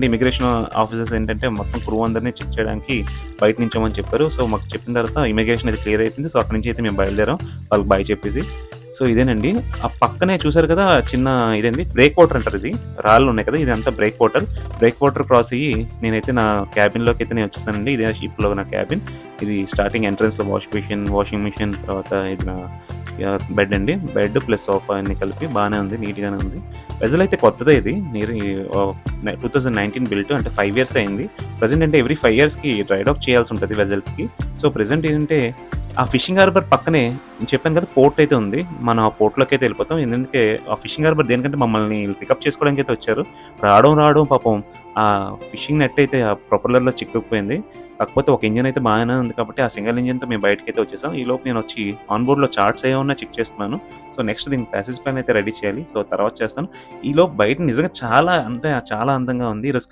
Immigration officers ఏంటంటే మొత్తం crew అందరిని చెక్ చేయడానికి బయట నించోమని చెప్పారు. సో, మాకు చెప్పిన తర్వాత ఇమిగ్రేషన్ అయితే క్లియర్ అయిపోయింది. సో, అక్కడి నుంచి అయితే మేము బయలుదేరాం వాళ్ళకి బాయ్ చెప్పేసి. సో, ఇదేనండి. ఆ పక్కనే చూసారు కదా! చిన్న ఇదేంది బ్రేక్ వాటర్ అంటారు ఇది. రాళ్ళున్నాయి కదా! ఇదంతా break water. Break water cross అయ్యి నేనైతే నా క్యాబిన్‌లోకైతే నేను వచ్చేసానండి. ఇదే షిప్‌లో నా క్యాబిన్. ఇది స్టార్టింగ్ ఎంట్రన్స్‌లో వాషింగ్ మెషిన్ తర్వాత ఇది నా బెడ్ అండి. బెడ్ ప్లస్ సోఫా అన్నీ కలిపి బానే ఉంది. నీట్‌గానే ఉంది. వెసెల్ అయితే కొత్తదే ఇది. నియర్ 2019 బిల్ట్ అంటే 5 ఇయర్స్ అయింది. ప్రెజెంట్ అంటే ఎవ్రీ 5 ఇయర్స్‌కి డ్రై డాక్ చేయాల్సి ఉంటది వెసెల్స్‌కి. సో, ప్రెజెంట్ ఏంటంటే ఆ ఫిషింగ్ హార్బర్ పక్కనే నేను చెప్పాను కదా! పోర్ట్ అయితే ఉంది. మనం ఆ పోర్ట్‌లోకైతే ఎళ్ళిపోతాం. ఎందుకంటే ఆ ఫిషింగ్ హార్బర్ దేనికంటే మమ్మల్ని పికప్ చేసుకోవడానికైతే వచ్చారు. రావడం పాపం ఆ ఫిషింగ్ నెట్ అయితే ఆ ప్రొపెల్లర్‌లో చిక్కుకుపోయింది. కాకపోతే ఒక ఇంజిన్ అయితే బాగానే ఉంది కాబట్టి ఆ సింగిల్ ఇంజిన్‌తో మేము బయటకైతే వచ్చేసాం. ఈలోపు నేనొచ్చి ఆన్ బోర్డ్‌లో చార్ట్స్ ఏమున్నా చెక్ చేస్తున్నాను. సో, నెక్స్ట్ దీనికి ప్యాసేజ్ ప్లాన్ అయితే రెడీ చేయాలి. సో, తర్వాత చేస్తాను. ఈలోపు బయట నిజంగా చాలా అంటే చాలా అందంగా ఉంది. ఈరోజు